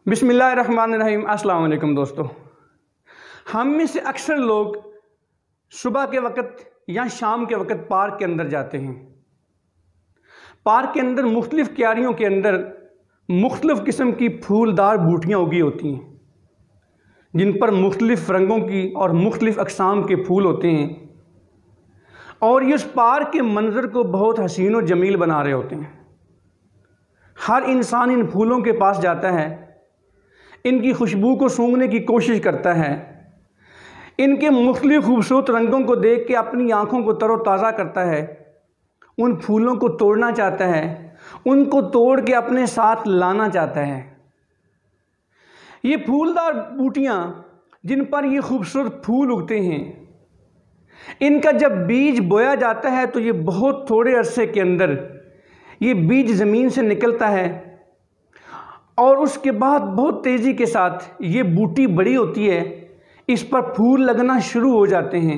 बिस्मिल्लाहिर्रहमानिर्रहीम। अस्सलाम वालेकुम दोस्तों। हम में से अक्सर लोग सुबह के वक़्त या शाम के वक़्त पार्क के अंदर जाते हैं। पार्क के अंदर मुख्तलिफ़ क्यारियों के अंदर मुख्तलिफ़ किस्म की फूलदार बूटियाँ उगी होती हैं, जिन पर मुख्तलिफ़ रंगों की और मुख्तलिफ़ अक़साम के फूल होते हैं, और ये उस पार्क के मंज़र को बहुत हसीन व जमील बना रहे होते हैं। हर इंसान इन फूलों के पास जाता है, इनकी खुशबू को सूंघने की कोशिश करता है, इनके मुख्तलिफ़ खूबसूरत रंगों को देख के अपनी आँखों को तरोताज़ा करता है, उन फूलों को तोड़ना चाहता है, उनको तोड़ के अपने साथ लाना चाहता है। ये फूलदार बूटियाँ जिन पर ये खूबसूरत फूल उगते हैं, इनका जब बीज बोया जाता है तो ये बहुत थोड़े अरसे के अंदर ये बीज ज़मीन से निकलता है और उसके बाद बहुत तेज़ी के साथ ये बूटी बड़ी होती है, इस पर फूल लगना शुरू हो जाते हैं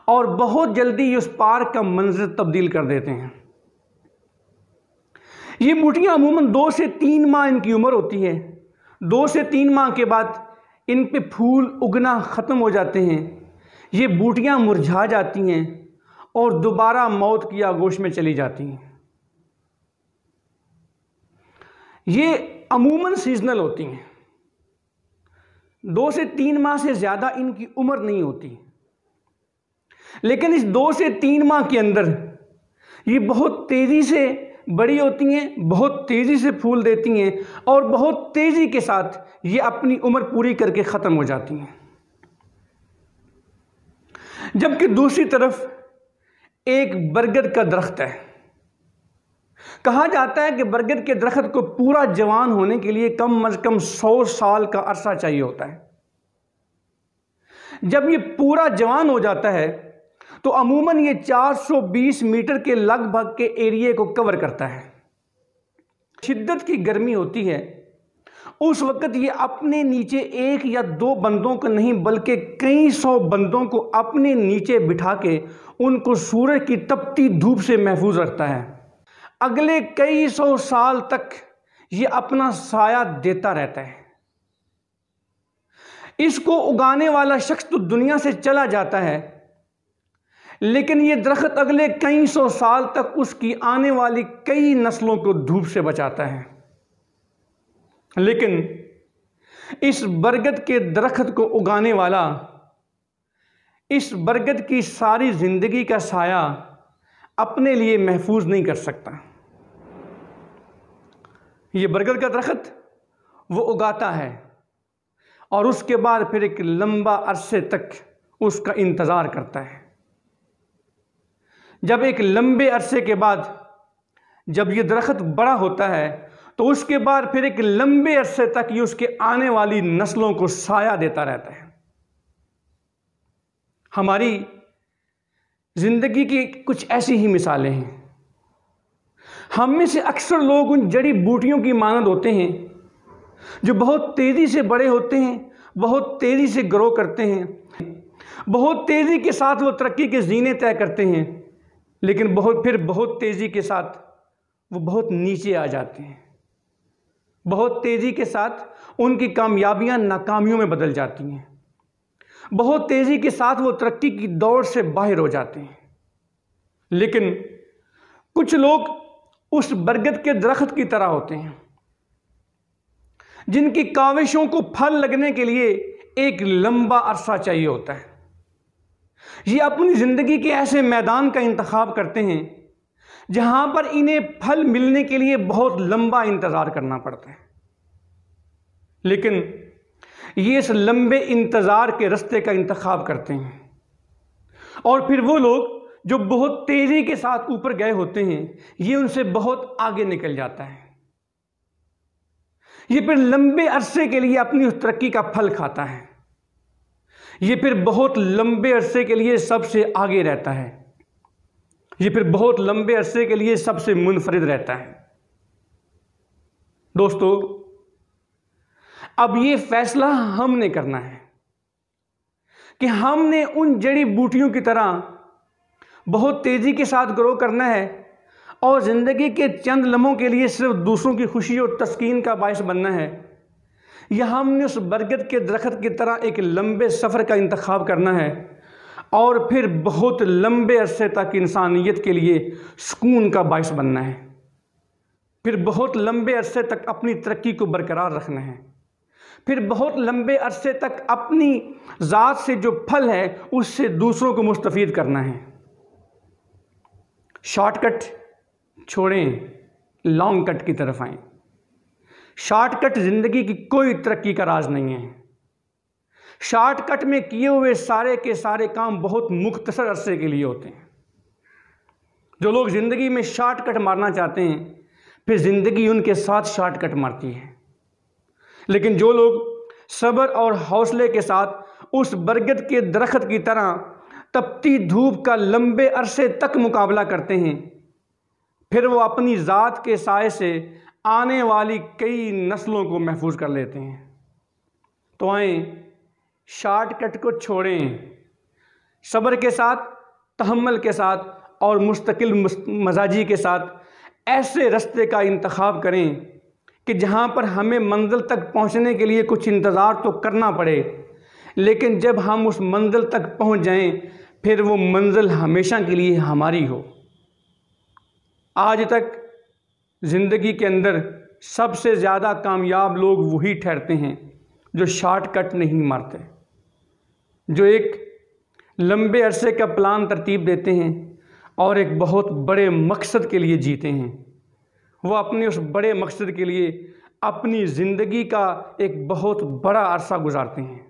और बहुत जल्दी उस पार्क का मंजर तब्दील कर देते हैं। ये बूटियाँ अमूमन 2 से 3 माह इनकी उम्र होती है। 2 से 3 माह के बाद इन पे फूल उगना ख़त्म हो जाते हैं। ये बूटियाँ मुरझा जाती हैं और दोबारा मौत की आगोश में चली जाती हैं। ये अमूमन सीजनल होती हैं। 2 से 3 माह से ज़्यादा इनकी उम्र नहीं होती, लेकिन इस 2 से 3 माह के अंदर ये बहुत तेज़ी से बड़ी होती हैं, बहुत तेज़ी से फूल देती हैं और बहुत तेज़ी के साथ ये अपनी उम्र पूरी करके ख़त्म हो जाती हैं। जबकि दूसरी तरफ एक बरगद का दरख्त है। कहा जाता है कि बरगद के दरख्त को पूरा जवान होने के लिए कम अज़ कम 100 साल का अरसा चाहिए होता है। जब ये पूरा जवान हो जाता है तो अमूमन ये 420 मीटर के लगभग के एरिया को कवर करता है। शिद्दत की गर्मी होती है, उस वक़्त ये अपने नीचे 1 या 2 बंदों को नहीं बल्कि कई 100 बंदों को अपने नीचे बिठा के उनको सूरज की तपती धूप से महफूज रखता है। अगले कई 100 साल तक ये अपना साया देता रहता है। इसको उगाने वाला शख्स तो दुनिया से चला जाता है, लेकिन ये दरख्त अगले कई 100 साल तक उसकी आने वाली कई नस्लों को धूप से बचाता है। लेकिन इस बरगद के दरख्त को उगाने वाला इस बरगद की सारी ज़िंदगी का साया अपने लिए महफूज नहीं कर सकता। ये बरगद का दरख्त वो उगाता है और उसके बाद फिर एक लंबा अरसे तक उसका इंतज़ार करता है। जब एक लंबे अरसे के बाद जब ये दरख्त बड़ा होता है तो उसके बाद फिर एक लंबे अरसे तक ये उसके आने वाली नस्लों को साया देता रहता है। हमारी ज़िंदगी की कुछ ऐसी ही मिसालें हैं। हम में से अक्सर लोग उन जड़ी बूटियों की मानद होते हैं जो बहुत तेज़ी से बड़े होते हैं, बहुत तेज़ी से ग्रो करते हैं, बहुत तेज़ी के साथ वो तरक्की के ज़ीने तय करते हैं, लेकिन बहुत तेज़ी के साथ वो बहुत नीचे आ जाते हैं। बहुत तेज़ी के साथ उनकी कामयाबियां नाकामियों में बदल जाती हैं। बहुत तेज़ी के साथ वो तरक्की की दौड़ से बाहर हो जाते हैं। लेकिन कुछ लोग उस बरगद के दरख्त की तरह होते हैं जिनकी काविशों को फल लगने के लिए एक लंबा अरसा चाहिए होता है। ये अपनी ज़िंदगी के ऐसे मैदान का इंतखाब करते हैं जहां पर इन्हें फल मिलने के लिए बहुत लंबा इंतज़ार करना पड़ता है। लेकिन ये इस लंबे इंतज़ार के रास्ते का इंतखाब करते हैं और फिर वो लोग जो बहुत तेज़ी के साथ ऊपर गए होते हैं, ये उनसे बहुत आगे निकल जाता है। ये फिर लंबे अरसे के लिए अपनी उस तरक्की का फल खाता है। ये फिर बहुत लंबे अरसे के लिए सबसे आगे रहता है। ये फिर बहुत लंबे अरसे के लिए सबसे मुनफरिद रहता है। दोस्तों, अब ये फैसला हमने करना है कि हमने उन जड़ी बूटियों की तरह बहुत तेज़ी के साथ ग्रो करना है और ज़िंदगी के चंद लम्हों के लिए सिर्फ दूसरों की खुशी और तस्कीन का बायस बनना है, या हमने उस बरगद के दरख्त की तरह एक लंबे सफ़र का इंतखाब करना है और फिर बहुत लंबे अरसे तक इंसानियत के लिए सुकून का बायस बनना है, फिर बहुत लंबे अरसे तक अपनी तरक्की को बरकरार रखना है, फिर बहुत लंबे अरसे तक अपनी ज़ात से जो फल है उससे दूसरों को मुस्तफ़ीद करना है। शॉर्टकट छोड़ें, लॉन्ग कट की तरफ आएं। शॉर्टकट ज़िंदगी की कोई तरक्की का राज नहीं है। शॉर्टकट में किए हुए सारे के सारे काम बहुत मुख्तसर अरसे के लिए होते हैं। जो लोग ज़िंदगी में शॉर्टकट मारना चाहते हैं फिर ज़िंदगी उनके साथ शॉर्टकट मारती है। लेकिन जो लोग सब्र और हौसले के साथ उस बरगद के दरख्त की तरह तपती धूप का लंबे अरसे तक मुकाबला करते हैं, फिर वो अपनी ज़ात के साए से आने वाली कई नस्लों को महफूज कर लेते हैं। तो आएँ शॉर्टकट को छोड़ें, सब्र के साथ, तहम्मुल के साथ और मुस्तकिल मजाजी के साथ ऐसे रास्ते का इंतखाब करें कि जहाँ पर हमें मंजिल तक पहुँचने के लिए कुछ इंतज़ार तो करना पड़े, लेकिन जब हम उस मंजिल तक पहुँच जाएं फिर वो मंजिल हमेशा के लिए हमारी हो। आज तक ज़िंदगी के अंदर सबसे ज़्यादा कामयाब लोग वही ठहरते हैं जो शॉर्टकट नहीं मारते, जो एक लंबे अरसे का प्लान तरतीब देते हैं और एक बहुत बड़े मकसद के लिए जीते हैं। वो अपने उस बड़े मकसद के लिए अपनी ज़िंदगी का एक बहुत बड़ा अरसा गुजारते हैं।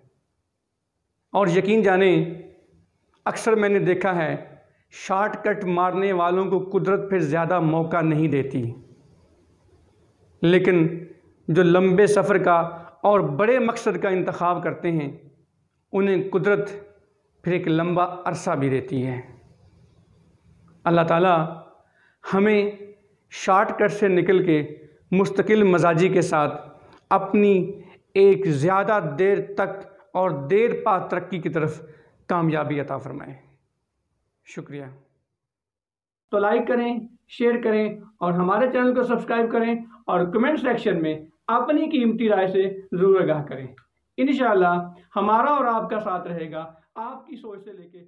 और यकीन जाने अक्सर मैंने देखा है शॉर्टकट मारने वालों को कुदरत फिर ज़्यादा मौका नहीं देती, लेकिन जो लंबे सफ़र का और बड़े मकसद का इंतखाब करते हैं उन्हें कुदरत फिर एक लंबा अरसा भी देती है। अल्लाह ताला हमें शॉर्टकट से निकल के मुस्तकिल मजाजी के साथ अपनी एक ज़्यादा देर तक और देर पा तरक्की की तरफ कामयाबी अता फरमाए। शुक्रिया। तो लाइक करें, शेयर करें और हमारे चैनल को सब्सक्राइब करें और कमेंट सेक्शन में अपनी कीमती राय से ज़रूर आगाह करें। इंशाअल्लाह हमारा और आपका साथ रहेगा आपकी सोच से लेके